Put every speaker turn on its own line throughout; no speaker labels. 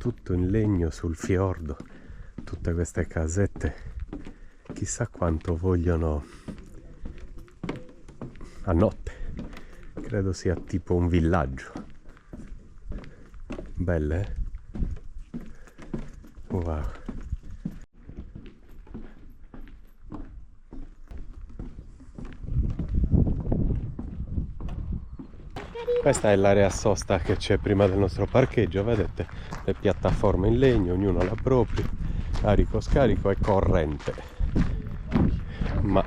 tutto in legno sul fiordo, tutte queste casette, chissà quanto vogliono a notte. Credo sia tipo un villaggio. Belle, eh? Wow. Questa è l'area sosta che c'è prima del nostro parcheggio, vedete? Le piattaforme in legno, ognuno la propria, carico, scarico e corrente. Ma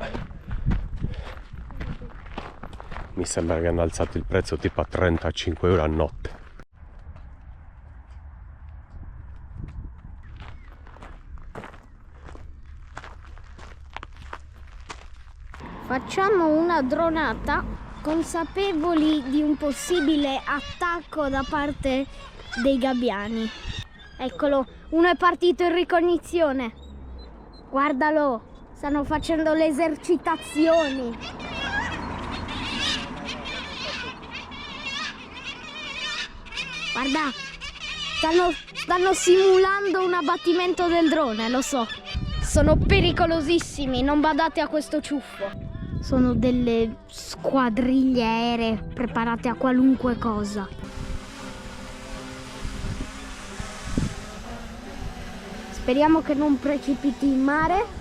mi sembra che hanno alzato il prezzo tipo a 35 euro a notte.
Facciamo una dronata, consapevoli di un possibile attacco da parte dei gabbiani. Eccolo, uno è partito in ricognizione. Guardalo, stanno facendo le esercitazioni. Guarda, stanno simulando un abbattimento del drone, lo so. Sono pericolosissimi, non badate a questo ciuffo. Sono delle squadriglie aeree preparate a qualunque cosa. Speriamo che non precipiti in mare.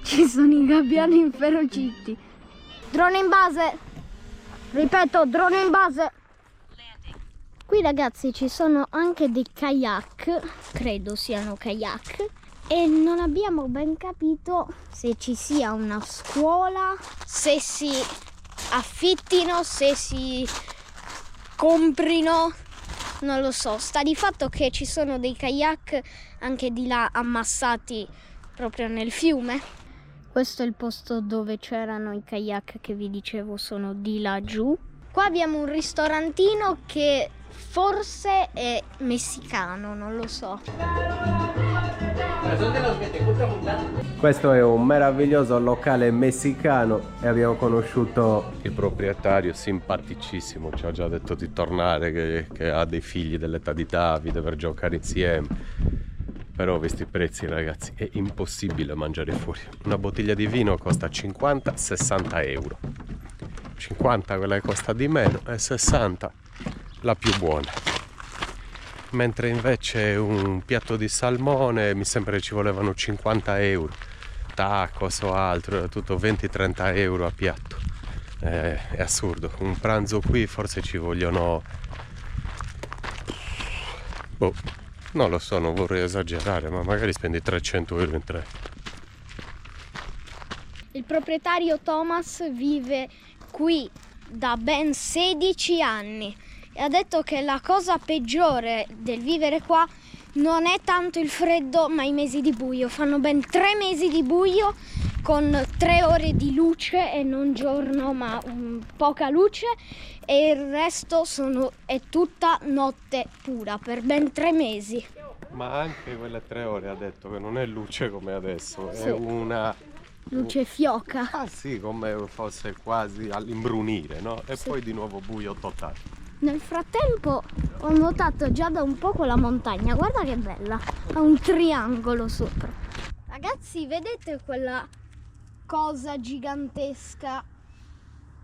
Ci sono i gabbiani inferociti. Drone in base. Ripeto, drone in base. Qui ragazzi ci sono anche dei kayak, credo siano kayak, e non abbiamo ben capito se ci sia una scuola, se si affittino, se si comprino, non lo so. Sta di fatto che ci sono dei kayak anche di là ammassati proprio nel fiume. Questo è il posto dove c'erano i kayak che vi dicevo, sono di laggiù. Qua abbiamo un ristorantino che forse è messicano, non lo so.
Questo è un meraviglioso locale messicano e abbiamo conosciuto il proprietario, simpaticissimo, ci ha già detto di tornare, che ha dei figli dell'età di Davide per giocare insieme. Però visti i prezzi ragazzi è impossibile mangiare fuori. Una bottiglia di vino costa 50-60 euro. 50 quella che costa di meno e 60 la più buona. Mentre invece un piatto di salmone mi sembra che ci volevano 50 euro. Tacos o altro, era tutto 20-30 euro a piatto. È assurdo. Un pranzo qui forse ci vogliono... boh. Non lo so, non vorrei esagerare, ma magari spendi 300 euro in 3.
Il proprietario Thomas vive qui da ben 16 anni e ha detto che la cosa peggiore del vivere qua non è tanto il freddo, ma i mesi di buio. Fanno ben 3 mesi di buio con 3 ore di luce e non giorno, ma poca luce, e il resto è tutta notte pura per ben 3 mesi.
Ma anche quelle 3 ore ha detto che non è luce come adesso,
sì.
È una
luce fioca.
Ah sì, come fosse quasi all'imbrunire, no? E
sì.
Poi di nuovo buio totale.
Nel frattempo ho notato già da un po' quella montagna, guarda che bella, ha un triangolo sopra. Ragazzi, vedete quella cosa gigantesca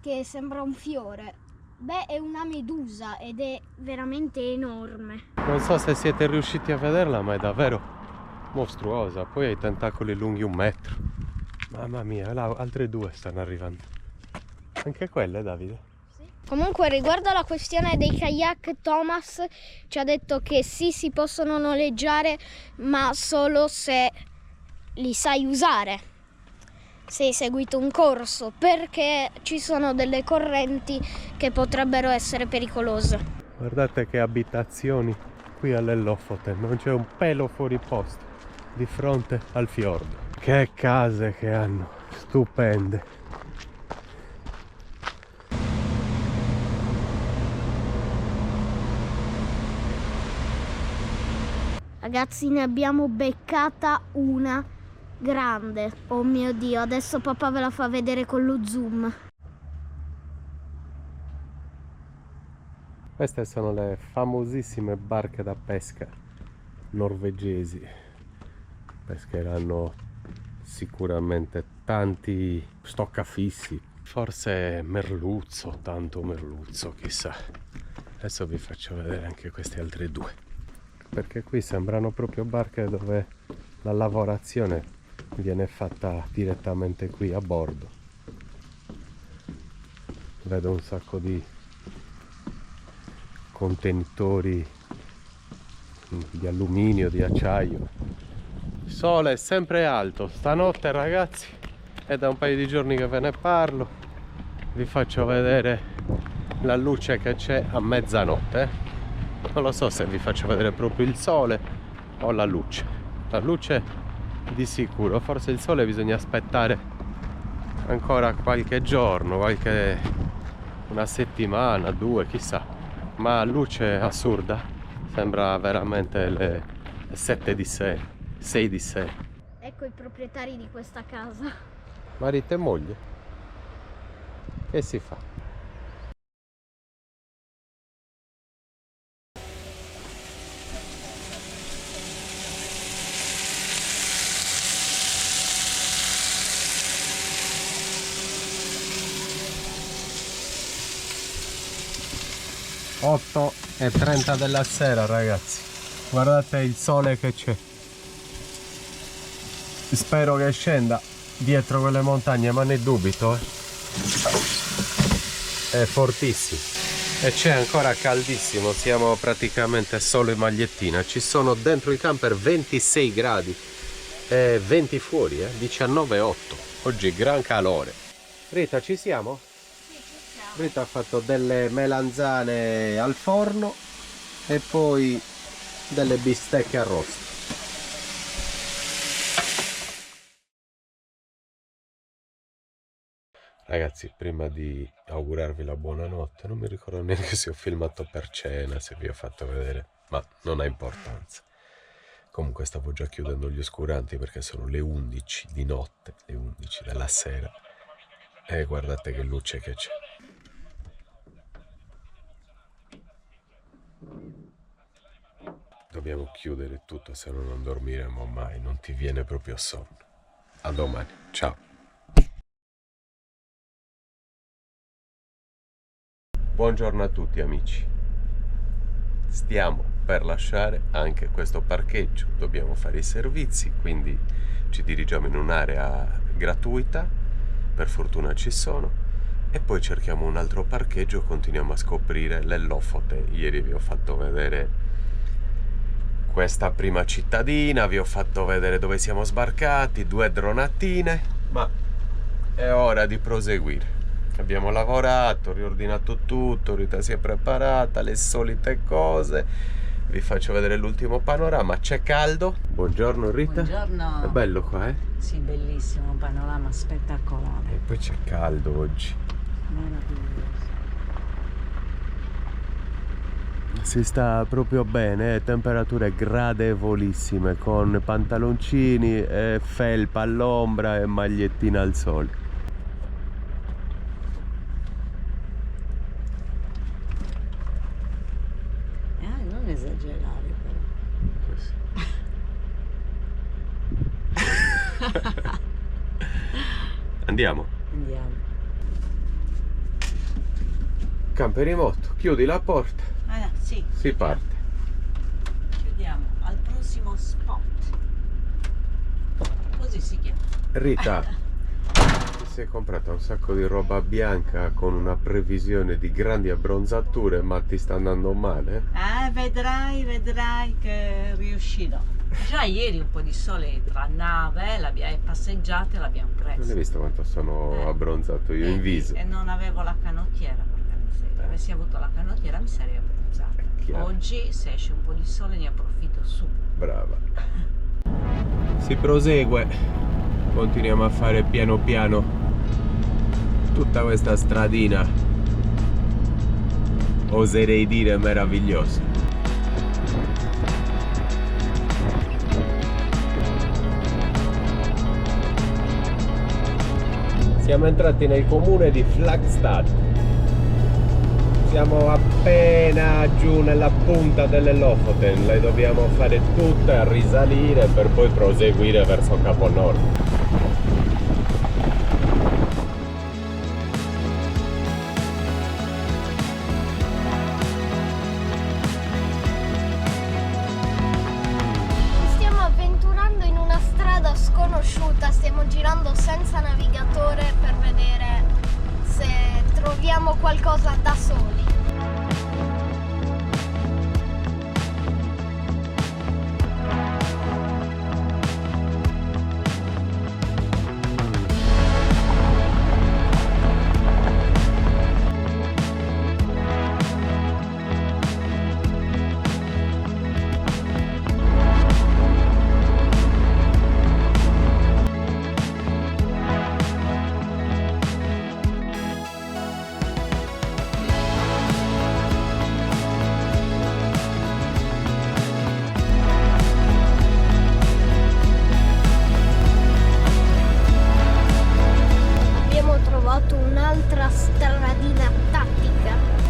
che sembra un fiore. Beh, è una medusa ed è veramente enorme.
Non so se siete riusciti a vederla, ma è davvero mostruosa. Poi ha i tentacoli lunghi 1 metro. Mamma mia, là altre 2 stanno arrivando. Anche quelle, Davide?
Sì. Comunque, riguardo alla questione dei kayak, Thomas ci ha detto che sì, si possono noleggiare, ma solo se li sai usare. Se hai seguito un corso, perché ci sono delle correnti che potrebbero essere pericolose.
Guardate che abitazioni qui alle Lofoten, non c'è un pelo fuori posto, di fronte al fiordo. Che case che hanno, stupende.
Ragazzi, ne abbiamo beccata una grande. Oh mio Dio, adesso papà ve la fa vedere con lo zoom.
Queste sono le famosissime barche da pesca norvegesi. Pescheranno sicuramente tanti stoccafissi, forse merluzzo, tanto merluzzo, chissà. Adesso vi faccio vedere anche queste altre 2, perché qui sembrano proprio barche dove la lavorazione viene fatta direttamente qui a bordo. Vedo un sacco di contenitori di alluminio, di acciaio. Il sole è sempre alto stanotte, ragazzi, è da un paio di giorni che ve ne parlo. Vi faccio vedere la luce che c'è a mezzanotte. Non lo so se vi faccio vedere proprio il sole o la luce. La luce di sicuro, forse il sole bisogna aspettare ancora qualche giorno, una settimana, 2, chissà. Ma luce assurda, sembra veramente le 7 di sera, 6 di sera.
Ecco i proprietari di questa casa.
Marito e moglie. Che si fa? Otto e 30 della sera, ragazzi. Guardate il sole che c'è. Spero che scenda dietro quelle montagne, ma ne dubito, È fortissimo. E c'è ancora caldissimo, siamo praticamente solo in magliettina. Ci sono dentro il camper 26 gradi e 20 fuori, 19,8. Oggi gran calore. Rita, ci siamo? Rita ha fatto delle melanzane al forno e poi delle bistecche arrosto. Ragazzi, prima di augurarvi la buonanotte, non mi ricordo neanche se ho filmato per cena, se vi ho fatto vedere, ma non ha importanza. Comunque stavo già chiudendo gli oscuranti perché sono le 11 di notte, le 11 della sera, e guardate che luce che c'è. Dobbiamo chiudere tutto, se no non dormiremo mai, non ti viene proprio sonno. A domani, ciao. Buongiorno a tutti amici. Stiamo per lasciare anche questo parcheggio, dobbiamo fare i servizi, quindi ci dirigiamo in un'area gratuita, per fortuna ci sono, e poi cerchiamo un altro parcheggio, continuiamo a scoprire le Lofoten. Ieri vi ho fatto vedere questa prima cittadina, vi ho fatto vedere dove siamo sbarcati, 2 dronatine, ma è ora di proseguire. Abbiamo lavorato, riordinato tutto, Rita si è preparata, le solite cose. Vi faccio vedere l'ultimo panorama, c'è caldo. Buongiorno Rita.
Buongiorno.
È bello qua, eh?
Sì, bellissimo, un panorama spettacolare.
E poi c'è caldo oggi.
Meraviglioso.
Si sta proprio bene, temperature gradevolissime, con pantaloncini, e felpa all'ombra e magliettina al sole.
Non esagerare però.
Andiamo.
Andiamo.
camperimotto, chiudi la porta,
Sì.
si parte.
Chiudiamo al prossimo spot. Così si chiama.
Rita, ti sei comprata un sacco di roba bianca con una previsione di grandi abbronzature, ma ti sta andando male?
Vedrai che riuscirò. Già ieri un po' di sole tra nave e passeggiate l'abbiamo
Non hai
preso.
visto quanto sono abbronzato io in viso?
E non avevo la canottiera, porca miseria. Se avessi avuto la canottiera mi sarei abbronzata.
Chiaro.
Oggi se esce un po' di sole ne approfitto subito.
Brava. Si prosegue, continuiamo a fare piano piano tutta questa stradina, oserei dire meravigliosa. Siamo entrati nel comune di Flagstad. Siamo appena giù nella punta delle Lofoten, le dobbiamo fare tutte a risalire per poi proseguire verso Capo Nord.
Stiamo avventurando in una strada sconosciuta, stiamo girando senza navigatore per vedere se troviamo qualcosa da soli. Abbiamo trovato un'altra stradina tattica.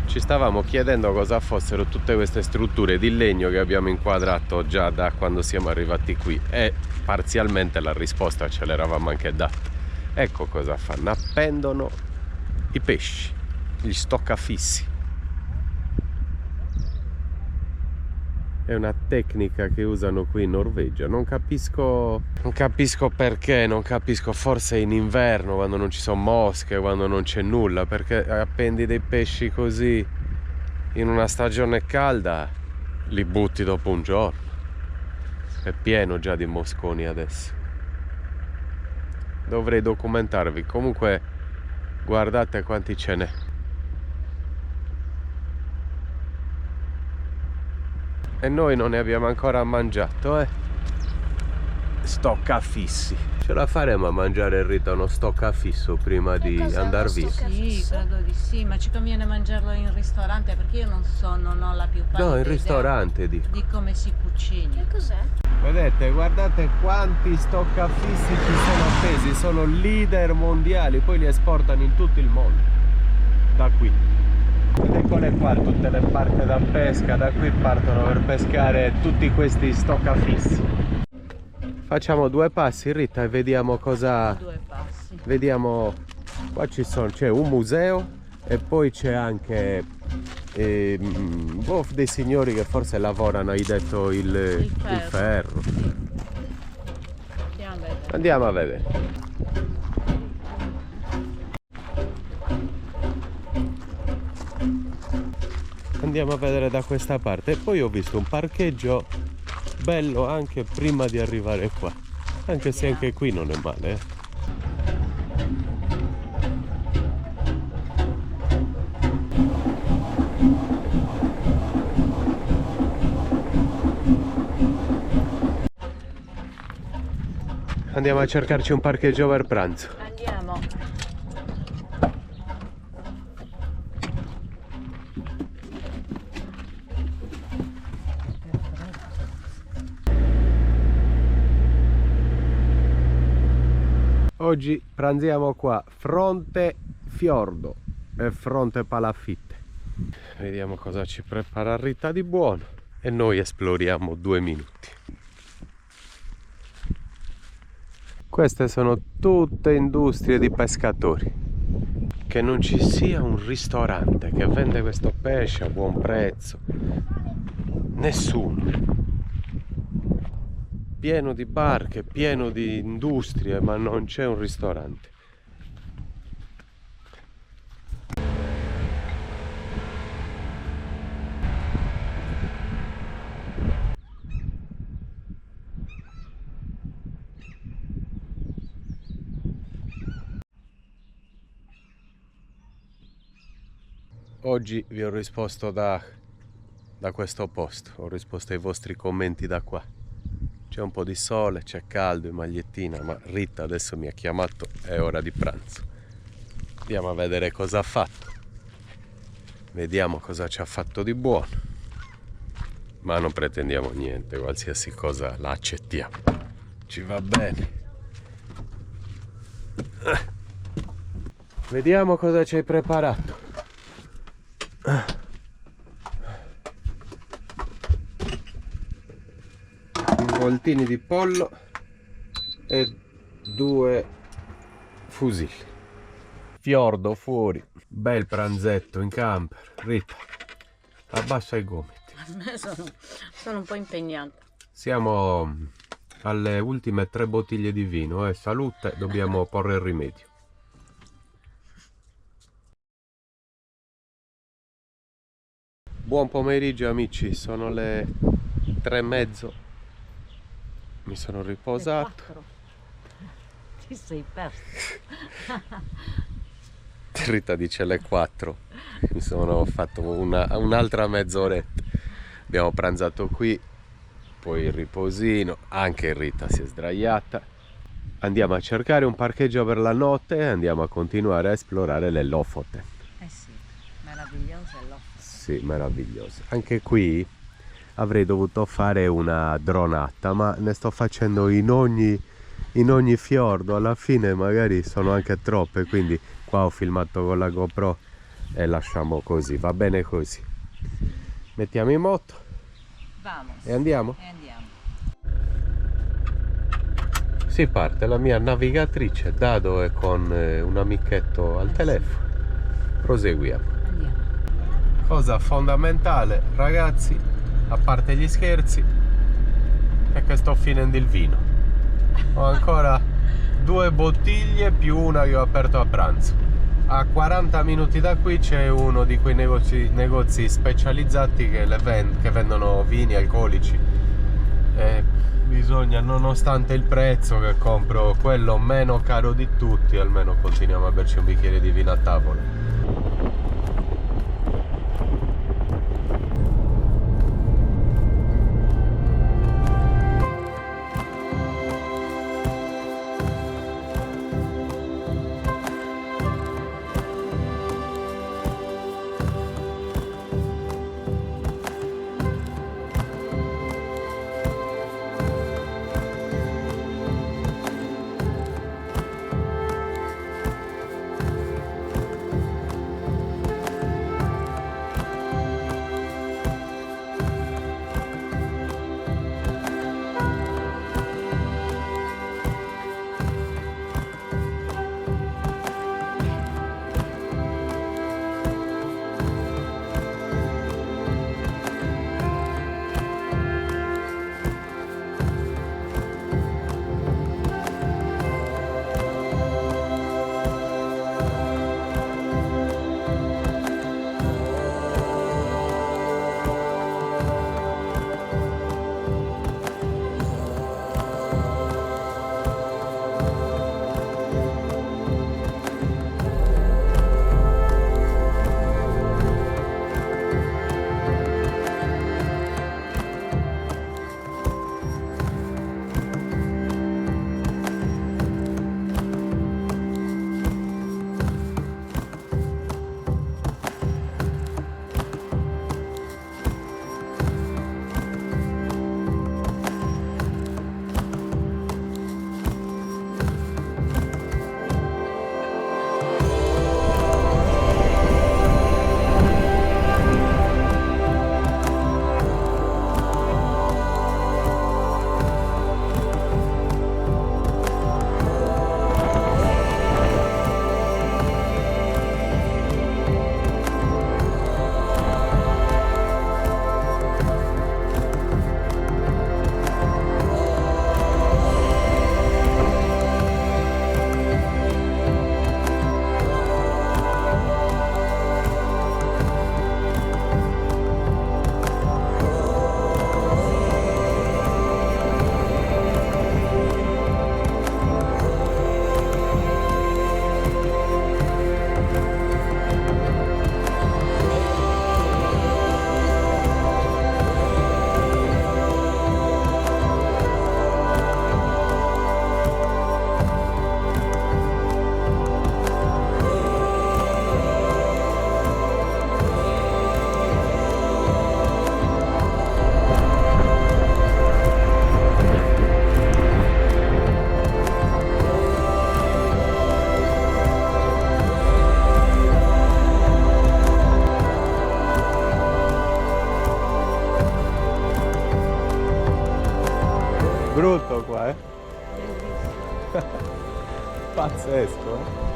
Ci stavamo chiedendo cosa fossero tutte queste strutture di legno che abbiamo inquadrato già da quando siamo arrivati qui e parzialmente la risposta ce l'eravamo anche data. Ecco cosa fanno, appendono i pesci, gli stoccafissi. È una tecnica che usano qui in Norvegia, non capisco perché, non capisco, forse in inverno quando non ci sono mosche, quando non c'è nulla, perché appendi dei pesci così in una stagione calda, li butti dopo un giorno. È pieno già di mosconi adesso. Dovrei documentarvi, comunque guardate quanti ce n'è. E noi non ne abbiamo ancora mangiato, Stoccafissi. Ce la faremo a mangiare, Rita, uno stoccafisso prima di
cos'è
andare
uno
via?
Sì, credo di sì, ma ci conviene mangiarlo in ristorante perché io non ho la più pallida
No, in
idea
ristorante dico.
di come si cucini.
Che cos'è?
Vedete, guardate quanti stoccafissi ci sono appesi, sono leader mondiali, poi li esportano in tutto il mondo. Da qui. Ed eccole qua tutte le barche da pesca, da qui partono per pescare tutti questi stoccafissi. Facciamo due passi, Rita, e vediamo cosa...
Due passi.
Vediamo, qua c'è un museo e poi c'è anche dei signori che forse lavorano, hai detto, il ferro.
Andiamo a vedere.
Andiamo a vedere. Andiamo a vedere da questa parte. E poi ho visto un parcheggio bello anche prima di arrivare qua, anche se anche qui non è male, Andiamo a cercarci un parcheggio per pranzo.
Andiamo.
Oggi pranziamo qua, Fronte Fiordo e Fronte Palafitte. Vediamo cosa ci prepara Rita di buono. e noi esploriamo 2 minuti. Queste sono tutte industrie di pescatori. Che non ci sia un ristorante che vende questo pesce a buon prezzo. Nessuno. Pieno di barche, pieno di industrie, ma non c'è un ristorante. Oggi vi ho risposto da questo posto, ho risposto ai vostri commenti da qua. C'è un po' di sole, c'è caldo in magliettina, ma Rita adesso mi ha chiamato, è ora di pranzo. Andiamo a vedere cosa ha fatto. Vediamo cosa ci ha fatto di buono. Ma non pretendiamo niente, qualsiasi cosa la accettiamo. Ci va bene. Vediamo cosa ci hai preparato. Involtini di pollo e 2 fusilli. Fiordo fuori. Bel pranzetto in camper. Rita, abbassa i gomiti.
Sono un po' impegnata.
Siamo alle ultime 3 bottiglie di vino e salute, dobbiamo porre il rimedio. Buon pomeriggio amici, sono le 3:30, mi sono riposato.
Ti sei perso.
Rita dice le 4, mi sono fatto un'altra mezz'oretta. Abbiamo pranzato qui, poi il riposino, anche Rita si è sdraiata. Andiamo a cercare un parcheggio per la notte e andiamo a continuare a esplorare le Lofoten.
Eh sì, meravigliose Lofoten.
Sì, meraviglioso. Anche qui avrei dovuto fare una dronata, ma ne sto facendo in ogni fiordo. Alla fine magari sono anche troppe, quindi qua ho filmato con la GoPro e lasciamo così, va bene così. Mettiamo in moto.
Vamos.
E andiamo?
E andiamo.
Si parte, la mia navigatrice Dado è con un amichetto al telefono. Proseguiamo.
Andiamo.
Cosa fondamentale, ragazzi, a parte gli scherzi, è che sto finendo il vino. Ho ancora 2 bottiglie più una che ho aperto a pranzo. A 40 minuti da qui c'è uno di quei negozi specializzati che vendono vini alcolici. E bisogna, nonostante il prezzo, che compro quello meno caro di tutti, almeno continuiamo a berci un bicchiere di vino a tavola. qua, eh?
Bellissimo.
Pazzesco, eh?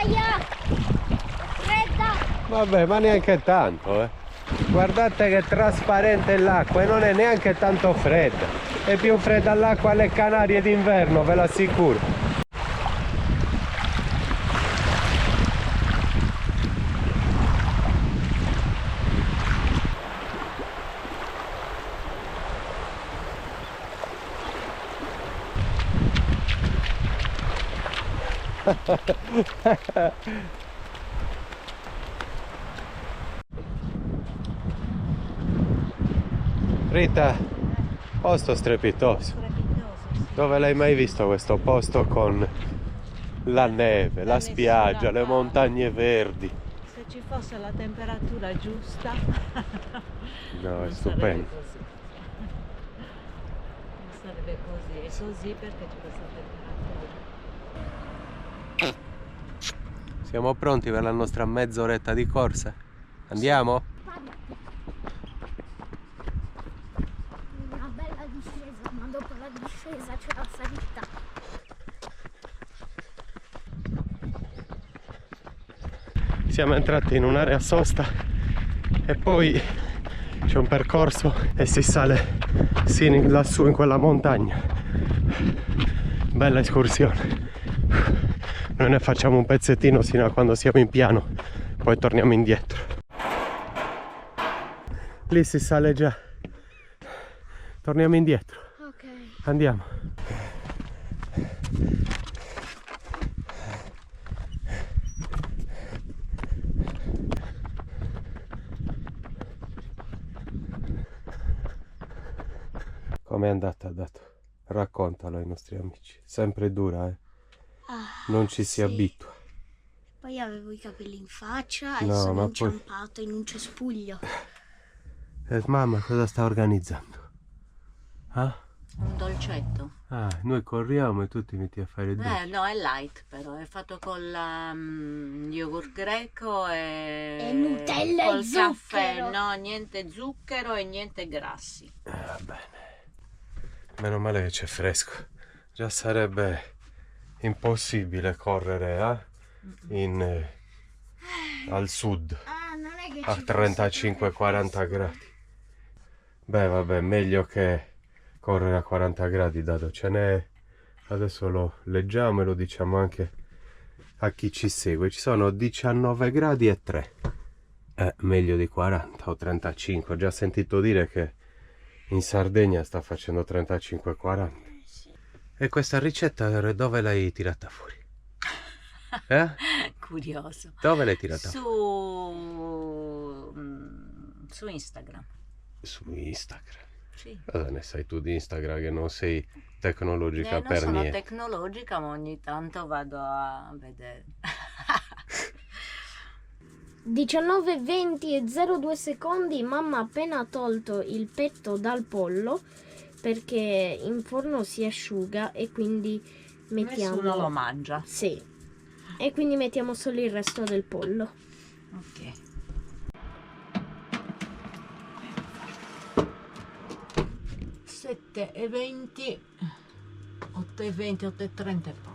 Aia! Fredda!
Vabbè, ma neanche tanto, eh. Guardate che trasparente l'acqua e non è neanche tanto fredda. È più fredda l'acqua alle Canarie d'inverno, ve l'assicuro. Rita, posto strepitoso.
Strepitoso, sì.
Dove l'hai mai visto questo posto con la neve, la spiaggia, le montagne verdi?
Se ci fosse la temperatura giusta,
No, è
non
stupendo.
sarebbe così. Non sarebbe così, è così perché c'è questa temperatura.
Siamo pronti per la nostra mezz'oretta di corsa? Andiamo?
Una bella discesa, ma dopo la discesa c'è la salita.
Siamo entrati in un'area sosta e poi c'è un percorso e si sale sino lassù in quella montagna. Bella escursione. Noi ne facciamo un pezzettino sino a quando siamo in piano, poi torniamo indietro. Lì si sale già. Torniamo indietro.
Ok.
Andiamo. Com'è andata, Dato? Raccontalo ai nostri amici. Sempre dura, eh? Non ci si abitua.
Poi avevo i capelli in faccia
No,
e sono
ma poi-
inciampato in un cespuglio.
Mamma cosa sta organizzando? Ah?
Un dolcetto.
Ah, noi corriamo e tu ti metti a fare il dolce.
No, è light però, è fatto con yogurt greco
E Nutella e
col caffè,
zucchero.
no, niente zucchero e niente grassi.
Va bene. Meno male che c'è fresco. Già sarebbe impossibile correre al sud
Ah, non è che
a
ci
35-40 gradi. Beh, vabbè, meglio che correre a 40 gradi, Dato. Ce n'è. Adesso lo leggiamo e lo diciamo anche a chi ci segue. Ci sono 19 gradi e 3. Meglio di 40 o 35. Ho già sentito dire che in Sardegna sta facendo 35-40. E questa ricetta dove l'hai tirata fuori?
Curioso.
Dove l'hai tirata fuori?
Su Instagram.
Su Instagram.
Sì.
Cosa ne sai tu di Instagram che non sei tecnologica
Non
per
sono
niente?
tecnologica, ma ogni tanto vado a vedere.
19, 20 e 02 secondi, mamma ha appena tolto il petto dal pollo perché in forno si asciuga e quindi mettiamo...
Nessuno lo mangia.
Sì, e quindi mettiamo solo il resto del pollo.
Ok. 7:20, 8:20, 8:30 è pronto.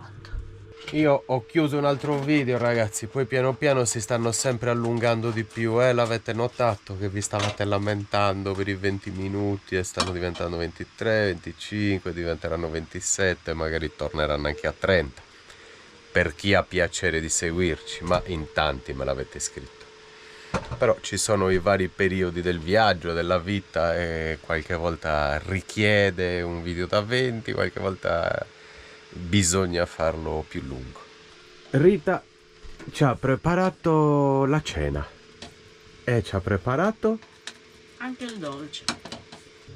Io ho chiuso un altro video, ragazzi, poi piano piano si stanno sempre allungando di più, l'avete notato che vi stavate lamentando per i 20 minuti e stanno diventando 23, 25, diventeranno 27, magari torneranno anche a 30, per chi ha piacere di seguirci, ma in tanti me l'avete scritto. Però ci sono i vari periodi del viaggio, della vita, e qualche volta richiede un video da 20, qualche volta bisogna farlo più lungo. Rita ci ha preparato la cena e ci ha preparato
Anche il dolce.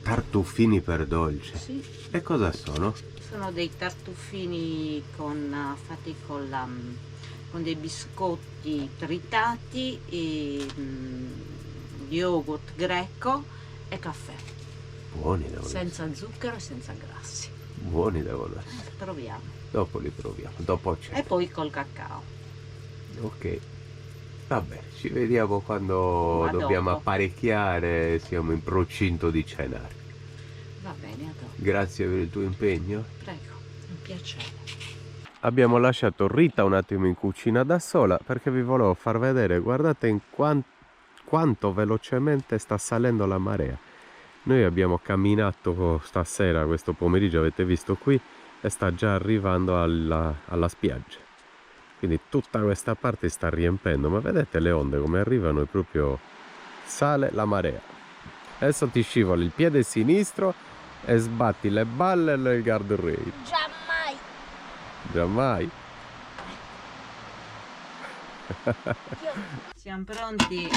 tartuffini per dolce.
Sì.
E cosa sono?
Sono dei tartuffini fatti con dei biscotti tritati e yogurt greco e caffè.
Buoni devono
Senza zucchero e senza grassi.
essere. Buoni devono essere.
Proviamo.
Dopo li proviamo, dopo c'è.
E poi col cacao.
Ok. Va bene, ci vediamo quando
A
dobbiamo
dopo.
apparecchiare, siamo in procinto di cenare.
Va bene, a dopo.
Grazie per il tuo impegno.
Prego, un piacere.
Abbiamo lasciato Rita un attimo in cucina da sola perché vi volevo far vedere, guardate quanto velocemente sta salendo la marea. Noi abbiamo camminato stasera, questo pomeriggio, avete visto qui, e sta già arrivando alla spiaggia. Quindi tutta questa parte sta riempendo, ma vedete le onde come arrivano e proprio sale la marea. Adesso ti scivoli il piede sinistro e sbatti le balle nel guardrail.
Giammai.
Giammai.
Siamo pronti.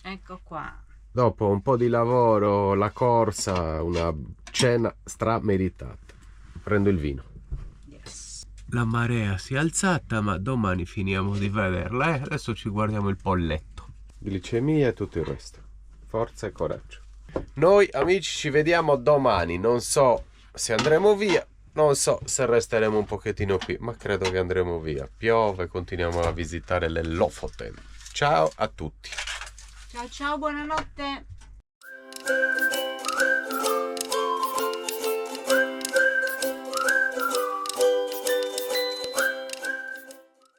Ecco qua.
Dopo un po' di lavoro, la corsa, una cena strameritata. Prendo il vino.
Yes.
La marea si è alzata, ma domani finiamo di vederla. Adesso ci guardiamo il polletto. Glicemia e tutto il resto. Forza e coraggio. Noi amici ci vediamo domani. Non so se andremo via, non so se resteremo un pochettino qui, ma credo che andremo via. Piove, continuiamo a visitare le Lofoten. Ciao a tutti.
Ciao ciao, buonanotte.